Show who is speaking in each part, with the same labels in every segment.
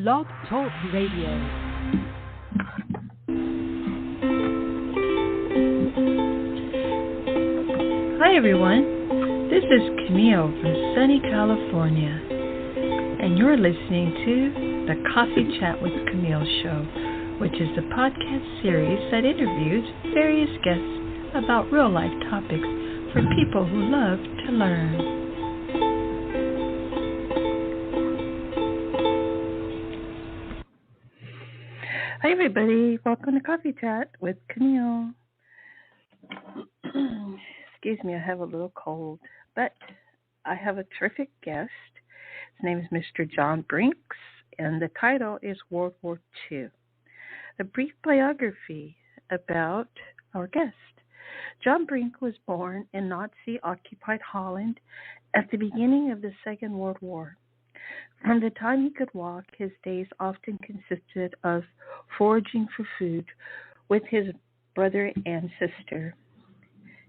Speaker 1: Blog Talk Radio. Hi everyone, this is Camille from sunny California, and you're listening to the Coffee Chat with Camille show, which is the podcast series that interviews various guests about real-life topics for people who love to learn. Hi everybody, welcome to Coffee Chat with Camille. Excuse me, I have a little cold, but I have a terrific guest. His name is Mr. John Brink, and the title is World War II, a brief biography about our guest. John Brink was born in Nazi-occupied Holland at the beginning of the Second World War. From the time he could walk, his days often consisted of foraging for food with his brother and sister.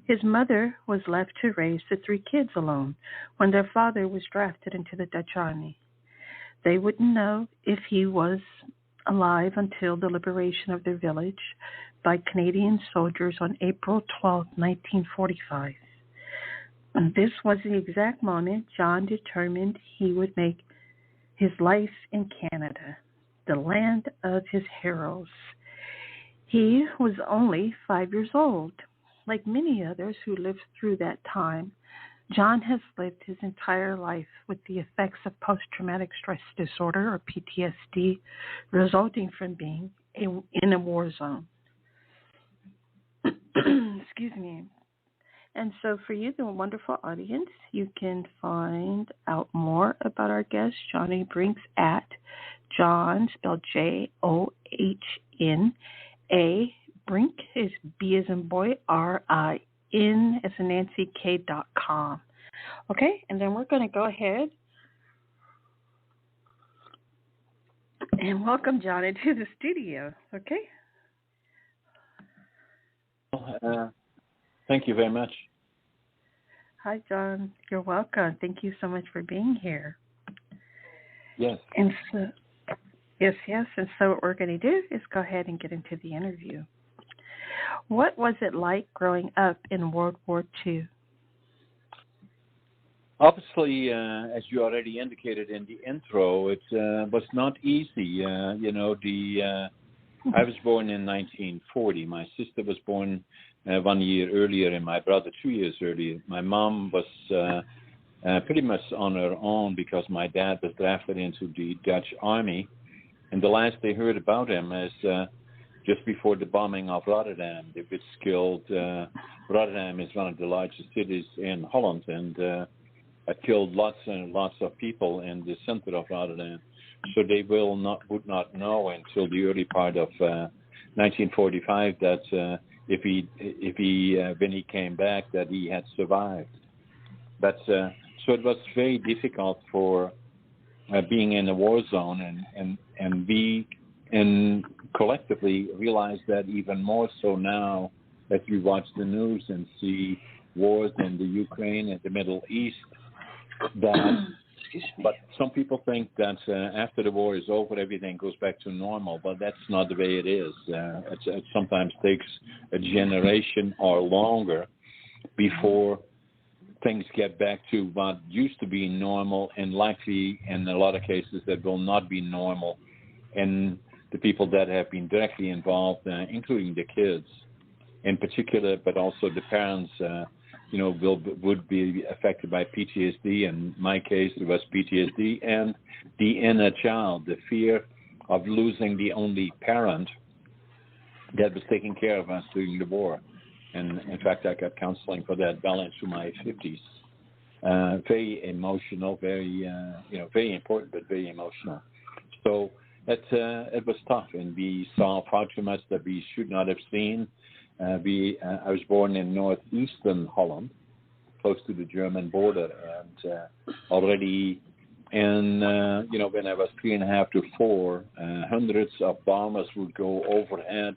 Speaker 1: His mother was left to raise the three kids alone when their father was drafted into the Dutch army. They wouldn't know if he was alive until the liberation of their village by Canadian soldiers on April 12, 1945. And this was the exact moment John determined he would make his life in Canada, the land of his heroes. He was only 5 years old. Like many others who lived through that time, John has lived his entire life with the effects of post-traumatic stress disorder, or PTSD, resulting from being in a war zone. Excuse me. And so for you, the wonderful audience, you can find out more about our guest, Johnny Brinks, at John, spelled Johna. Brink is B as in boy, R-I-N as in Nancy, K.com. Okay, and then we're going to go ahead and welcome John into the studio, okay?
Speaker 2: Thank you very much.
Speaker 1: Hi, John. You're welcome. Thank you so much for being here.
Speaker 2: Yes.
Speaker 1: And so, yes. And so what we're going to do is go ahead and get into the interview. What was it like growing up in World War II?
Speaker 2: Obviously, as you already indicated in the intro, it was not easy. I was born in 1940. My sister was born 1 year earlier and my brother 2 years earlier. My mom was pretty much on her own because my dad was drafted into the Dutch army. And the last they heard about him is just before the bombing of Rotterdam. They were killed. Rotterdam is one of the largest cities in Holland, and it killed lots and lots of people in the center of Rotterdam. So they would not know until the early part of 1945 that when he came back, that he had survived. But so it was very difficult for being in a war zone, and we collectively realize that even more so now as we watch the news and see wars in the Ukraine and the Middle East. But some people think that after the war is over, everything goes back to normal. But that's not the way it is. It sometimes takes a generation or longer before things get back to what used to be normal, and likely in a lot of cases that will not be normal. And the people that have been directly involved, including the kids in particular, but also the parents, would be affected by PTSD. In my case, it was PTSD and the inner child, the fear of losing the only parent that was taking care of us during the war. And in fact, I got counseling for that well into my 50s. Very emotional, very important, but very emotional. So it was tough, and we saw far too much that we should not have seen. I was born in northeastern Holland, close to the German border, and already when I was 3.5 to 4, hundreds of bombers would go overhead,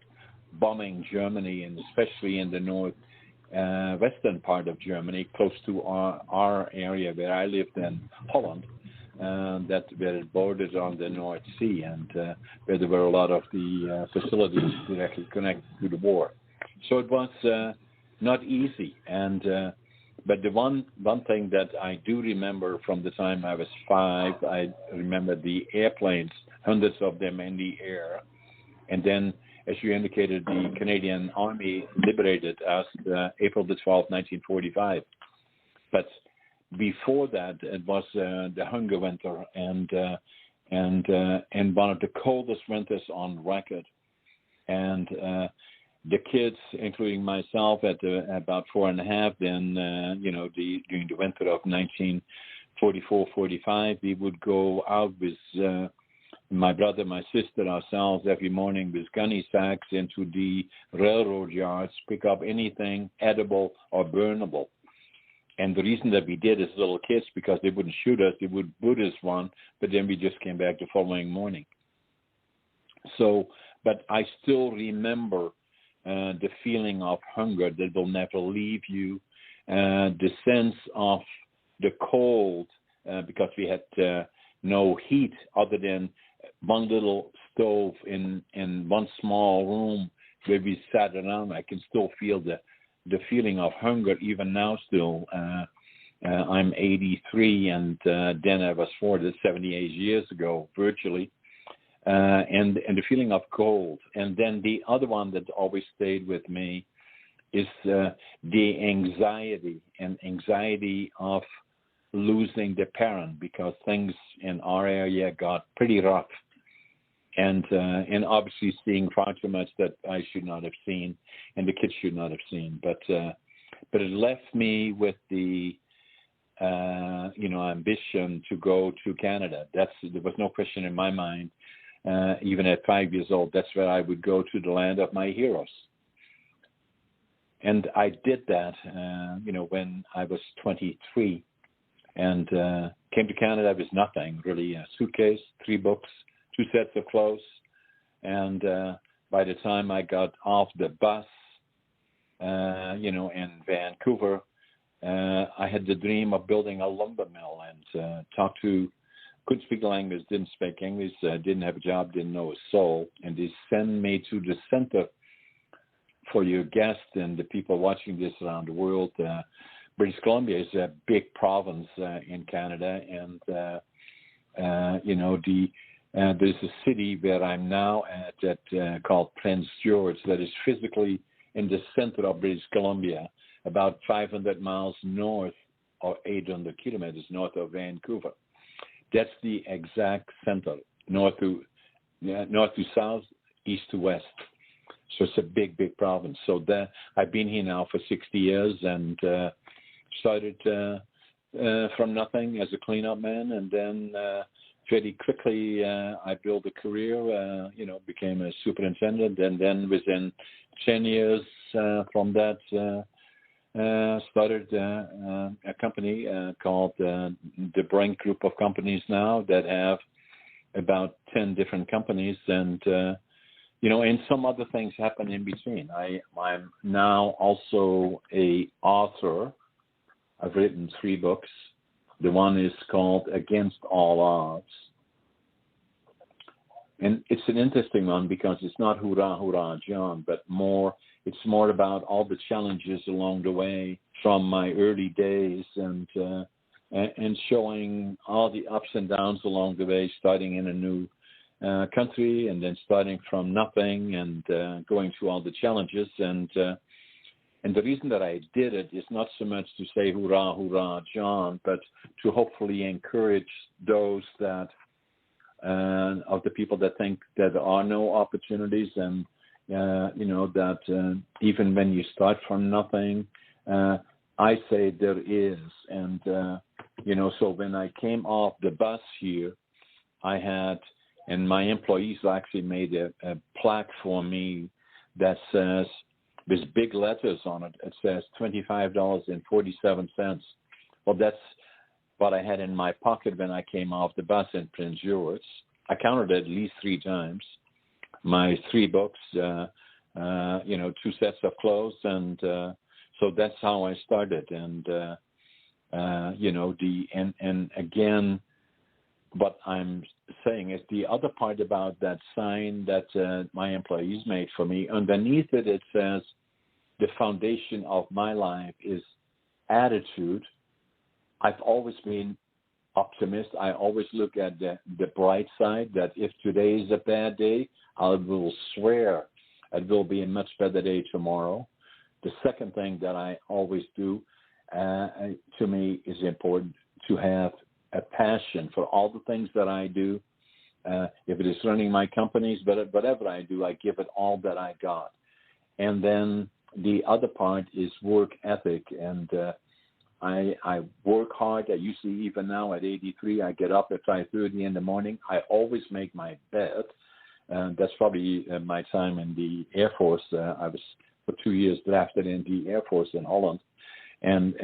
Speaker 2: bombing Germany, and especially in the western part of Germany, close to our area where I lived in Holland. that where it bordered on the North Sea, and where there were a lot of the facilities directly connected to the war. So it was not easy, and but the one thing that I do remember from the time I was 5, I remember the airplanes, hundreds of them in the air, and then, as you indicated, the Canadian Army liberated us April the 12th, 1945. But before that, it was the Hunger Winter, and one of the coldest winters on record. And the kids, including myself, at about 4.5, then during the winter of 1944-45, we would go out with my brother, my sister, ourselves every morning with gunny sacks into the railroad yards, pick up anything edible or burnable. And the reason that we did as little kids, because they wouldn't shoot us, they would boot us one, but then we just came back the following morning. So, but I still remember the feeling of hunger that will never leave you, the sense of the cold, because we had no heat other than one little stove in one small room where we sat around. I can still feel the feeling of hunger even now still. I'm 83, and then I was 78 years ago, virtually. And the feeling of cold. And then the other one that always stayed with me is the anxiety of losing the parent, because things in our area got pretty rough. And obviously seeing far too much that I should not have seen, and the kids should not have seen. But it left me with the ambition to go to Canada. There was no question in my mind. Even at 5 years old, that's where I would go, to the land of my heroes. And I did that, when I was 23, and came to Canada with nothing, really, a suitcase, 3 books, 2 sets of clothes. And by the time I got off the bus, in Vancouver, I had the dream of building a lumber mill, and couldn't speak the language, didn't speak English, didn't have a job, didn't know a soul. And they sent me to the center. For your guests and the people watching this around the world, British Columbia is a big province in Canada, and there's a city where I'm now at that called Prince George, that is physically in the center of British Columbia, about 500 miles north, or 800 kilometers north of Vancouver. That's the exact center, north to south, east to west. So it's a big, big province. So I've been here now for 60 years, and started from nothing as a cleanup man, and then very quickly I built a career, became a superintendent, and then within 10 years from that, started a company called the Brink group of companies now, that have about 10 different companies, and and some other things happen in between. I'm now also a author. I've written 3 books. The one is called Against All Odds. And it's an interesting one, because it's not hurrah, hurrah, John, but it's more about all the challenges along the way from my early days, and showing all the ups and downs along the way, starting in a new country, and then starting from nothing, and going through all the challenges. And the reason that I did it is not so much to say hurrah, hurrah, John, but to hopefully encourage those that of the people that think that there are no opportunities, and that even when you start from nothing, I say there is. And so when I came off the bus here, I had, and my employees actually made a plaque for me that says, with big letters on it, it says $25.47. Well, that's what I had in my pocket when I came off the bus in Prince George. I counted it at least 3 times. My 3 books, 2 sets of clothes, and so that's how I started. And and again, what I'm saying is the other part about that sign that my employees made for me, underneath it, it says, the foundation of my life is attitude. I've always been optimist. I always look at the bright side, that if today is a bad day, I will swear it will be a much better day tomorrow. The second thing that I always do, to me, is important to have a passion for all the things that I do. If it is running my companies, but whatever I do, I give it all that I got. And then the other part is work ethic. And I work hard. I usually, even now at 83, I get up at 5:30 in the morning. I always make my bed. That's probably my time in the Air Force. I was for 2 years drafted in the Air Force in Holland, and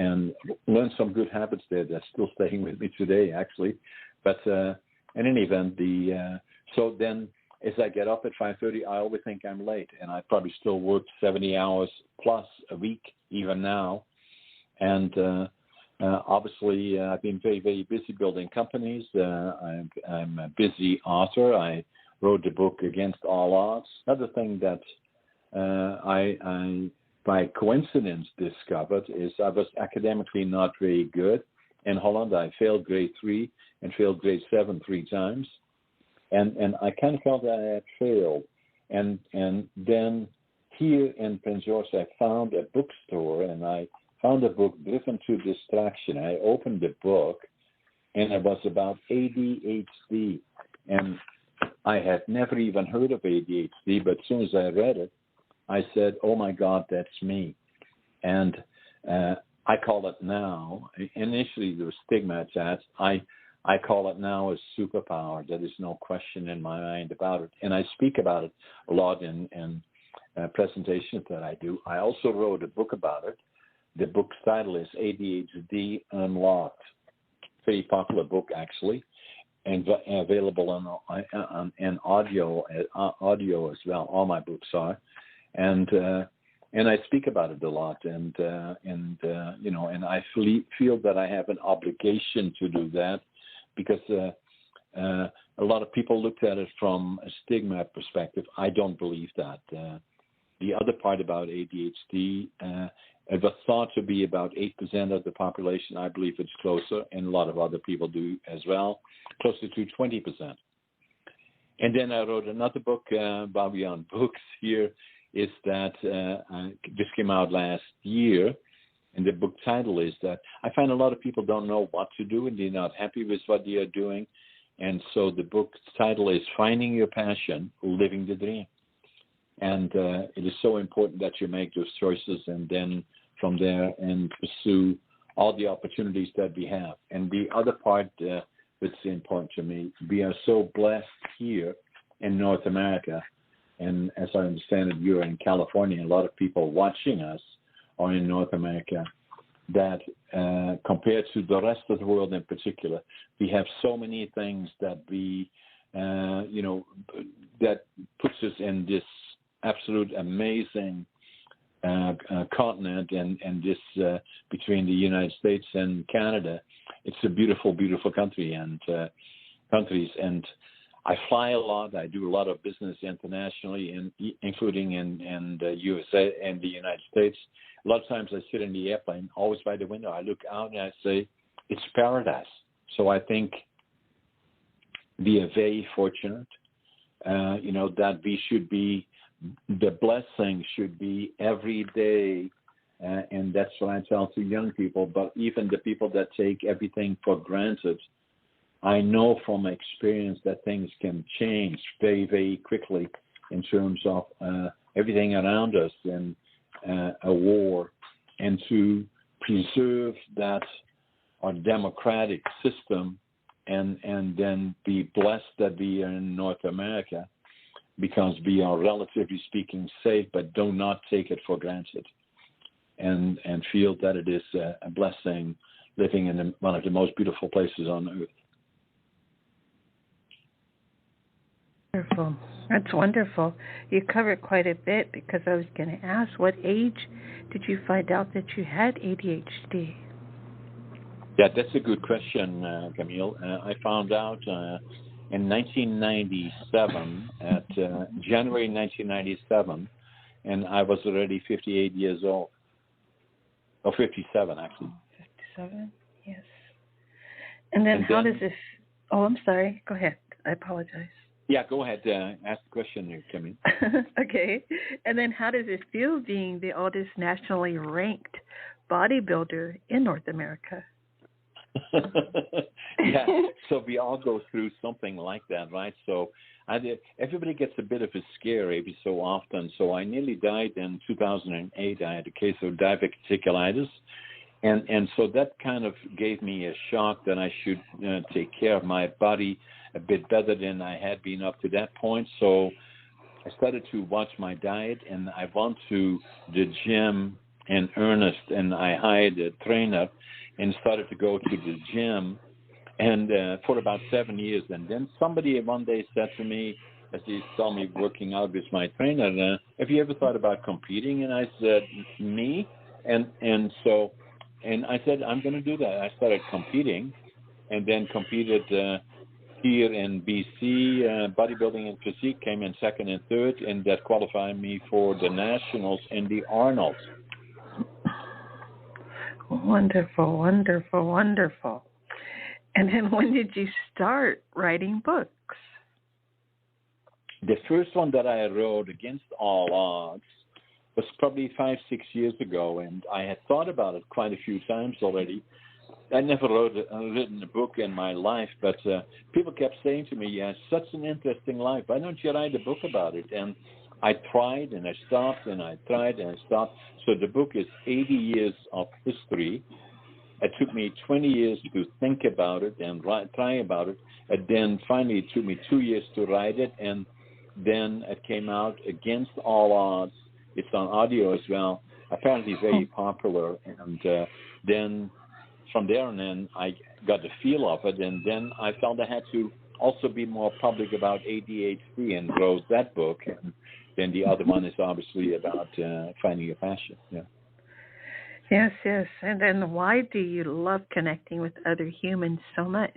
Speaker 2: learned some good habits there that's still staying with me today, actually. But in any event, so then as I get up at 5:30, I always think I'm late, and I probably still work 70 hours plus a week even now. And obviously, I've been very, very busy building companies. I'm a busy author. I wrote the book Against All Odds. Another thing that I by coincidence discovered is I was academically not very good. In Holland, I failed grade 3 and failed grade 7 3 times. And I kind of felt that I had failed. And then here in Prince George, I found a bookstore, and I found a book, Driven to Distraction. I opened the book, and it was about ADHD. And I had never even heard of ADHD, but as soon as I read it, I said, oh, my God, that's me. And I call it now, initially there was stigma attached. I call it now a superpower. There is no question in my mind about it. And I speak about it a lot in presentations that I do. I also wrote a book about it. The book's title is ADHD Unlocked. Very popular book, actually, and available on audio as well. All my books are. And I speak about it a lot, and I feel that I have an obligation to do that, because a lot of people looked at it from a stigma perspective. I don't believe that. The other part about ADHD, it was thought to be about 8% of the population. I believe it's closer, and a lot of other people do as well, closer to 20%. And then I wrote another book, while we're on books here, is that this came out last year, and the book title is that I find a lot of people don't know what to do, and they're not happy with what they are doing. And so the book's title is Finding Your Passion, Living the Dream. And it is so important that you make those choices, and then from there and pursue all the opportunities that we have. And the other part that's important to me, we are so blessed here in North America. And as I understand it, you're in California. A lot of people watching us are in North America. That compared to the rest of the world in particular, we have so many things that we, that puts us in this absolute amazing continent, and this between the United States and Canada. It's a beautiful, beautiful country and countries. And I fly a lot. I do a lot of business internationally, including in the USA and the United States. A lot of times I sit in the airplane, always by the window. I look out and I say, it's paradise. So I think we are very fortunate, that we should be, the blessing should be every day. And that's what I tell to young people, but even the people that take everything for granted, I know from experience that things can change very, very quickly in terms of everything around us and a war, and to preserve that our democratic system and then be blessed that we are in North America, because we are, relatively speaking, safe, but do not take it for granted, and feel that it is a blessing living in one of the most beautiful places on earth.
Speaker 1: Wonderful. That's wonderful. You covered quite a bit, because I was going to ask, what age did you find out that you had ADHD?
Speaker 2: Yeah, that's a good question, Camille. I found out in 1997, at January 1997, and I was already 58 years old. Or 57, actually.
Speaker 1: 57, yes. And then how does this... Oh, I'm sorry. Go ahead. I apologize.
Speaker 2: Yeah, go ahead. Ask the question, Camille.
Speaker 1: Okay. And then how does it feel being the oldest nationally ranked bodybuilder in North America?
Speaker 2: Yeah, so we all go through something like that, right? So everybody gets a bit of a scare every so often. So I nearly died in 2008. I had a case of diverticulitis. And so that kind of gave me a shock that I should take care of my body a bit better than I had been up to that point. So I started to watch my diet, and I went to the gym in earnest, and I hired a trainer and started to go to the gym, and for about 7 years. And then somebody one day said to me, as he saw me working out with my trainer, have you ever thought about competing? And I said, me? And I said, I'm going to do that. I started competing, and then competed here in BC, bodybuilding and physique, came in second and third, and that qualified me for the nationals in the Arnold.
Speaker 1: Wonderful, wonderful, wonderful. And then when did you start writing books?
Speaker 2: The first one that I wrote, Against All Odds, was probably 5-6 years ago, and I had thought about it quite a few times already. I never written a book in my life, but people kept saying to me, yeah, such an interesting life. Why don't you write a book about it? And I tried, and I stopped, and I tried, and I stopped. So the book is 80 years of history. It took me 20 years to think about it and try about it. And then finally it took me 2 years to write it, and then it came out, Against All Odds. It's on audio as well, apparently very popular. And then from there on in, I got the feel of it, and then I felt I had to also be more public about ADHD and wrote that book. And then the other one is obviously about finding your passion. Yeah.
Speaker 1: Yes, yes. And then why do you love connecting with other humans so much?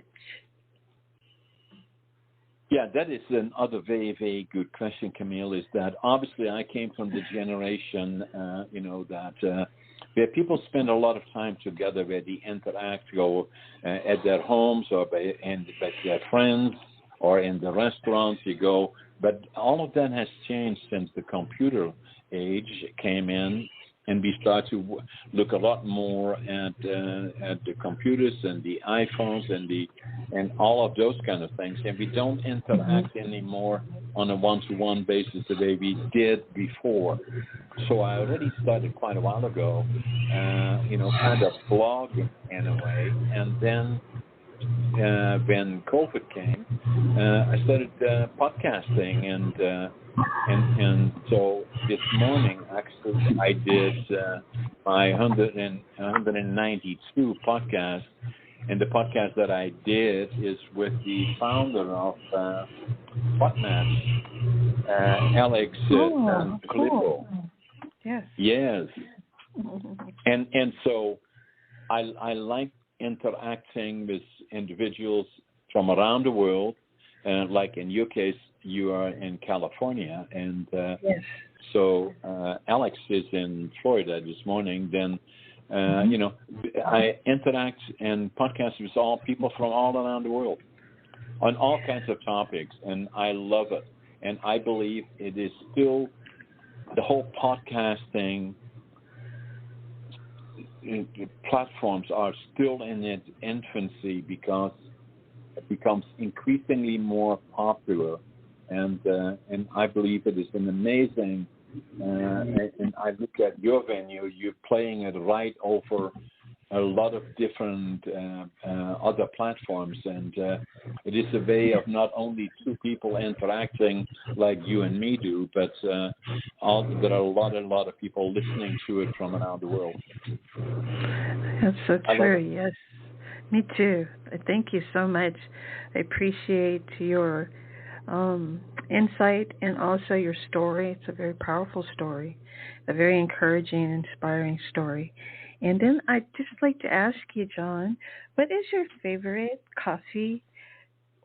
Speaker 2: Yeah, that is another very, very good question, Camille, is that obviously I came from the generation, that where people spend a lot of time together, where they interact, go at their homes or with their friends or in the restaurants you go. But all of that has changed since the computer age came in, and we start to look a lot more at the computers and the iPhones and all of those kind of things, and we don't interact anymore on a one-to-one basis the way we did before. So I already started quite a while ago, kind of blogging in a way, and then when COVID came, I started podcasting, and so this morning actually I did my 192 podcast, and the podcast that I did is with the founder of PodMatch, Alex Filippo.
Speaker 1: Cool. Yes.
Speaker 2: Yes, and so I like interacting with individuals from around the world, like in your case, you are in California, and
Speaker 1: yes.
Speaker 2: So Alex is in Florida this morning. Then, I interact and podcast with all people from all around the world on all kinds of topics, and I love it. And I believe it is still the whole podcasting platforms are still in its infancy because it becomes increasingly more popular, and I believe it is an amazing. And I look at your venue; you're playing it right over a lot of different other platforms, and it is a way of not only two people interacting like you and me do, but there are a lot of people listening to it from around the world.
Speaker 1: That's so true. Yes, me too. Thank you so much. I appreciate your insight and also your story. It's a very powerful story, a very encouraging and inspiring story. And then I'd just like to ask you, John, what is your favorite coffee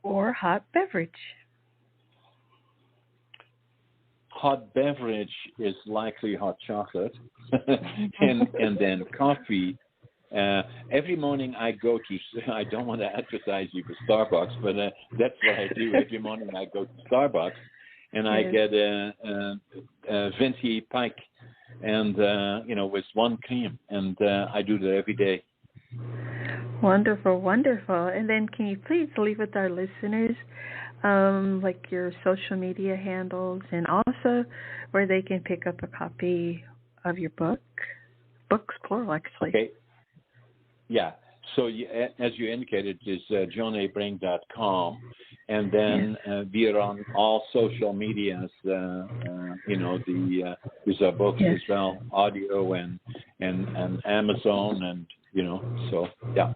Speaker 1: or hot beverage?
Speaker 2: Hot beverage is likely hot chocolate, and then coffee. Every morning I go to, I don't want to advertise you for Starbucks, but that's what I do. Every morning I go to Starbucks and I get a venti pike and, with one cream. And I do that every day.
Speaker 1: Wonderful, wonderful. And then can you please leave with our listeners like your social media handles and also where they can pick up a copy of your book? Books, plural, actually.
Speaker 2: Okay. Yeah. So as you indicated, it's johnabrink.com. And then we are on all social medias, these are books as well, audio and Amazon and, so, yeah.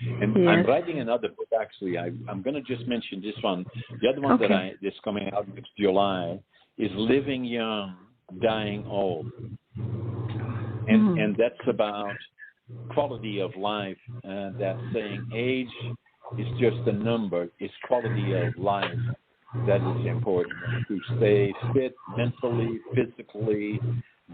Speaker 2: And I'm writing another book, actually. I'm going to just mention this one. The other one that's coming out next July is Living Young, Dying Old. And that's about quality of life. That's saying age is just a number. It's quality of life that is important. To stay fit mentally, physically,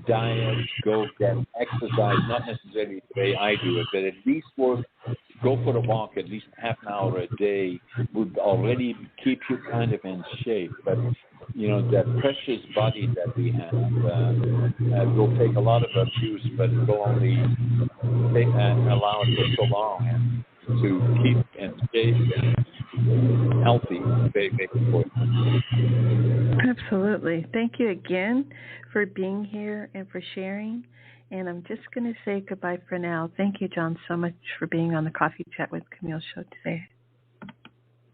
Speaker 2: diet, go get exercise, not necessarily the way I do it, but at least go for a walk at least half an hour a day would already keep you kind of in shape. But, that precious body that we have will take a lot of abuse, but will only allow it for so long. And to keep in shape and healthy, very, very important.
Speaker 1: Absolutely. Thank you again for being here and for sharing. And I'm just going to say goodbye for now. Thank you, John, so much for being on the Coffee Chat with Camille show today.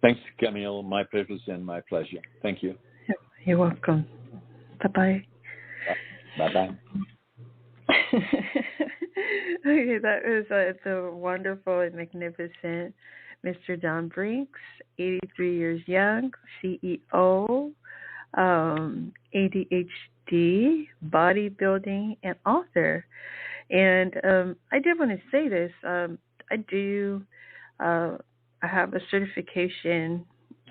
Speaker 2: Thanks, Camille. My privilege and my pleasure. Thank you.
Speaker 1: You're welcome. Bye-bye.
Speaker 2: Bye-bye.
Speaker 1: Okay, that was the wonderful and magnificent Mr. John Brinks, 83 years young, CEO, ADHD, bodybuilding, and author. And I did want to say this. I have a certification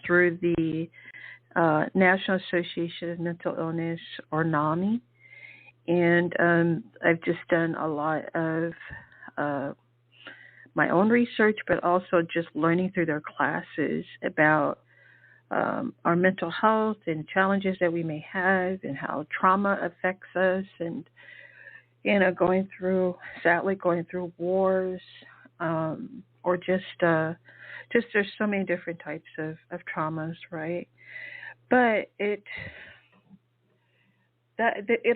Speaker 1: through the National Association of Mental Illness, or NAMI. And I've just done a lot of my own research, but also just learning through their classes about our mental health and challenges that we may have and how trauma affects us and, going through wars or just there's so many different types of traumas, right? But it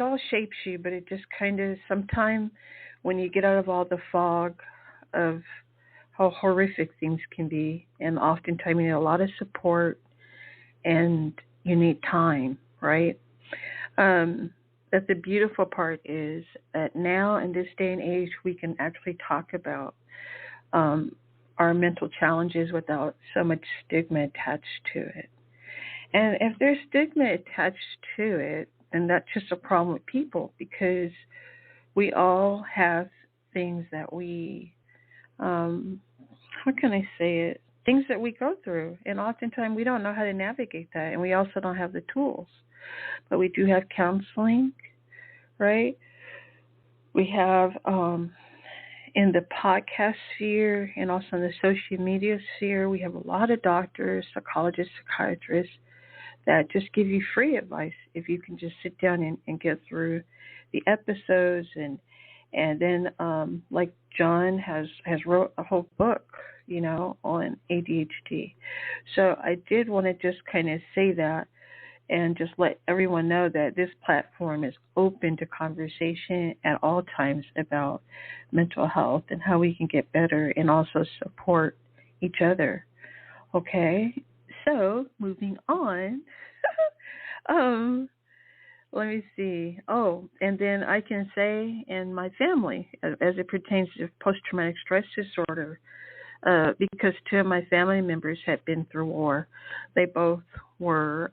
Speaker 1: all shapes you, but it just kind of sometimes when you get out of all the fog of how horrific things can be, and oftentimes you need a lot of support and you need time, right? That the beautiful part is that now in this day and age we can actually talk about our mental challenges without so much stigma attached to it. And if there's stigma attached to it, then that's just a problem with people, because we all have things that we, how can I say it? Things that we go through. And oftentimes we don't know how to navigate that. And we also don't have the tools. But we do have counseling, right? We have in the podcast sphere and also in the social media sphere, we have a lot of doctors, psychologists, psychiatrists that just give you free advice if you can just sit down and get through the episodes. And then like John has wrote a whole book, on ADHD. So I did want to just kind of say that and just let everyone know that this platform is open to conversation at all times about mental health and how we can get better and also support each other. Okay? So, moving on, let me see. Oh, and then I can say in my family, as it pertains to post-traumatic stress disorder, because two of my family members had been through war. They both were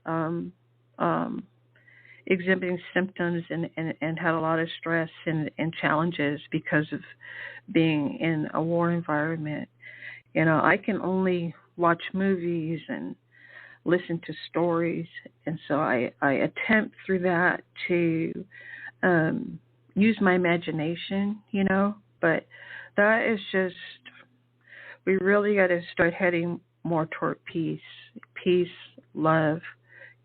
Speaker 1: exhibiting symptoms and had a lot of stress and challenges because of being in a war environment. I can only watch movies and listen to stories, and so I attempt through that to use my imagination, but that is just, we really got to start heading more toward peace, love,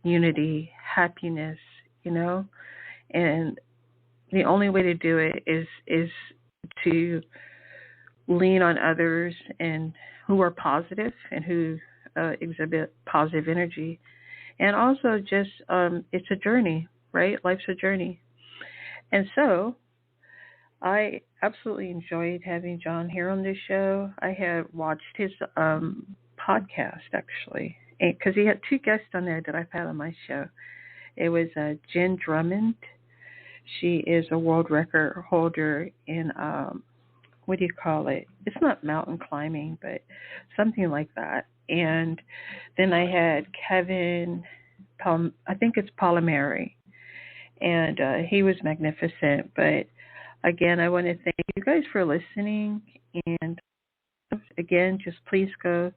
Speaker 1: unity, happiness, and the only way to do it is to lean on others and who are positive and who exhibit positive energy. And also just, it's a journey, right? Life's a journey. And so I absolutely enjoyed having John here on this show. I had watched his podcast, actually, because he had 2 guests on there that I've had on my show. It was Jen Drummond. She is a world record holder in, what do you call it? It's not mountain climbing, but something like that. And then I had Kevin, I think it's Palomari, and he was magnificent. But again, I want to thank you guys for listening. And again, just please go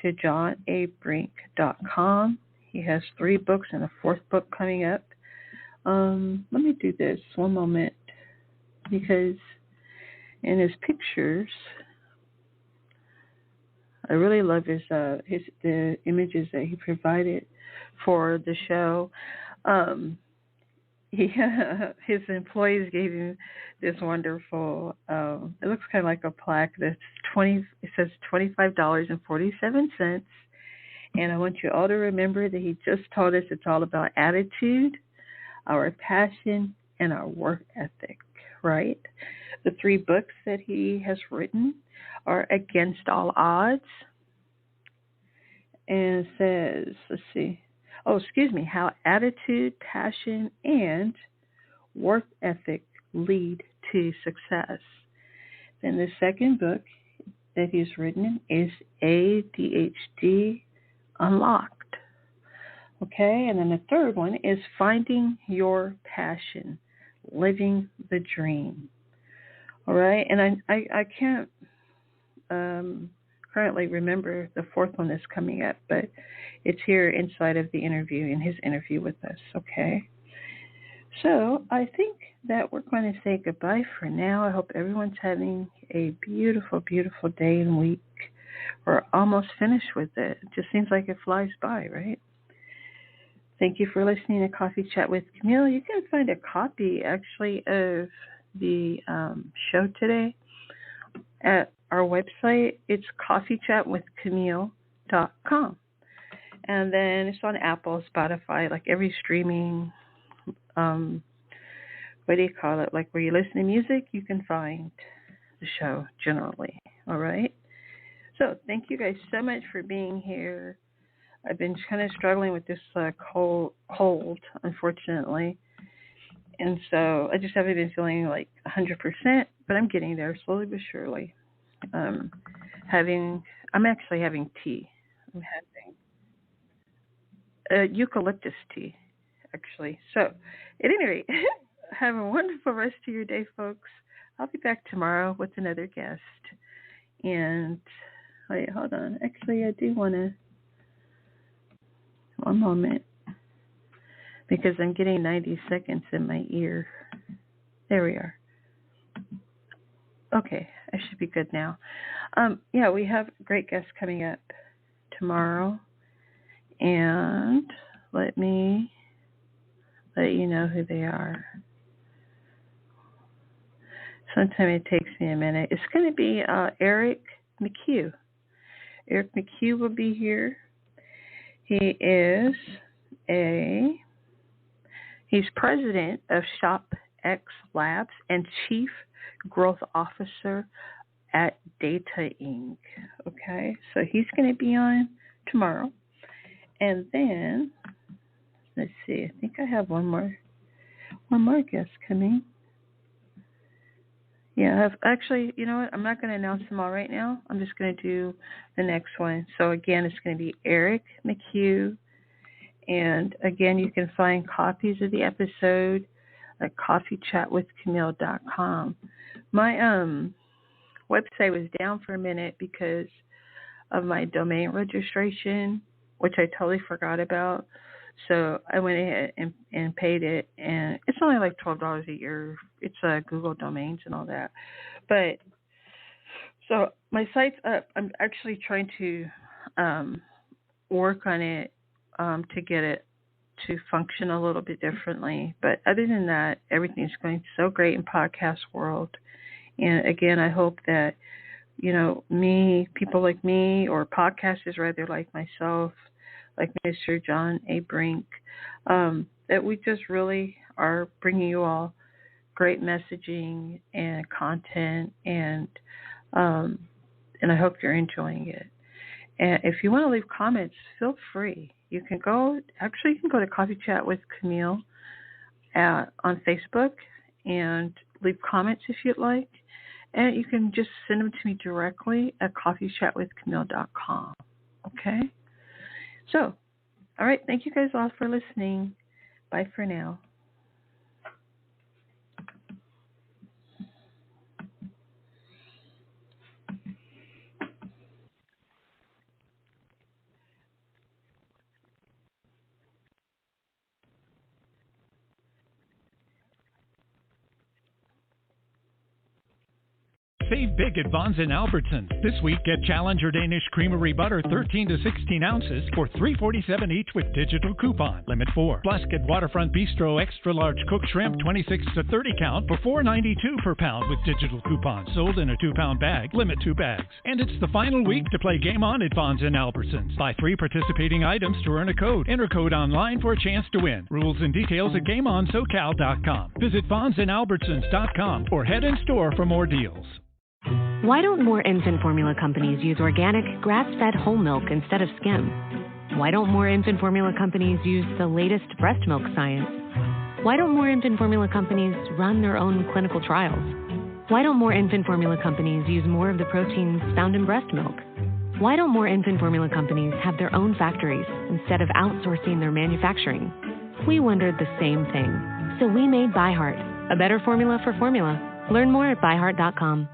Speaker 1: to johnabrink.com. He has 3 books and a 4th book coming up. Let me do this one moment, because in his pictures, I really love the images that he provided for the show. His employees gave him this wonderful, it looks kind of like a plaque that's it says $25.47. And I want you all to remember that he just told us it's all about attitude, our passion, and our work ethic, right? The 3 books that he has written are Against All Odds, and it says, how attitude, passion, and work ethic lead to success. Then the 2nd book that he's written is ADHD Unlocked. Okay, and then the 3rd one is Finding Your Passion, Living the Dream. All right, and I can't currently remember the 4th one that's coming up, but it's here inside of the interview, in his interview with us, okay? So I think that we're going to say goodbye for now. I hope everyone's having a beautiful, beautiful day and week. We're almost finished with it. It just seems like it flies by, right? Thank you for listening to Coffee Chat with Camille. You can find a copy, actually, of the show today at our website. It's coffeechatwithcamille.com. And then it's on Apple, Spotify, like every streaming, what do you call it? Like where you listen to music, you can find the show generally. All right? So thank you guys so much for being here. I've been kind of struggling with this cold, unfortunately. And so I just haven't been feeling like 100%, but I'm getting there slowly but surely. I'm actually having tea. I'm having eucalyptus tea, actually. So at any rate, have a wonderful rest of your day, folks. I'll be back tomorrow with another guest. And wait, hold on. Actually, I do want to, one moment, because I'm getting 90 seconds in my ear. There we are. Okay, I should be good now. Yeah, we have great guests coming up tomorrow. And let me let you know who they are. Sometimes it takes me a minute. It's going to be Eric McHugh. Eric McHugh will be here. He's president of Shop X Labs and chief growth officer at Data Inc. Okay, so he's going to be on tomorrow. And then, let's see, I think I have one more guest coming. Yeah, actually, you know what? I'm not going to announce them all right now. I'm just going to do the next one. So again, it's going to be Eric McHugh And again, you can find copies of the episode at coffeechatwithcamille.com. My website was down for a minute because of my domain registration, which I totally forgot about. So I went ahead and paid it, and it's only like $12 a year. It's Google domains and all that. But so my site's up. I'm actually trying to work on it to get it to function a little bit differently. But other than that, everything's going so great in podcast world. And again, I hope that, people like me, or podcasters rather like myself, like Mr. John A. Brink, that we just really are bringing you all great messaging and content, and I hope you're enjoying it. And if you want to leave comments, feel free. You can go to Coffee Chat with Camille on Facebook and leave comments if you'd like. And you can just send them to me directly at coffeechatwithcamille.com. Okay? So, all right. Thank you guys all for listening. Bye for now.
Speaker 3: Save big at Vons & Albertsons. This week, get Challenger Danish Creamery Butter 13 to 16 ounces for $3.47 each with digital coupon. Limit 4. Plus, get Waterfront Bistro Extra Large Cooked Shrimp 26 to 30 count for $4.92 per pound with digital coupon. Sold in a 2-pound bag. Limit 2 bags. And it's the final week to play Game On at Vons & Albertsons. Buy 3 participating items to earn a code. Enter code online for a chance to win. Rules and details at GameOnSoCal.com. Visit VonsandAlbertsons.com or head in store for more deals.
Speaker 4: Why don't more infant formula companies use organic, grass-fed whole milk instead of skim? Why don't more infant formula companies use the latest breast milk science? Why don't more infant formula companies run their own clinical trials? Why don't more infant formula companies use more of the proteins found in breast milk? Why don't more infant formula companies have their own factories instead of outsourcing their manufacturing? We wondered the same thing. So we made ByHeart, a better formula for formula. Learn more at byheart.com.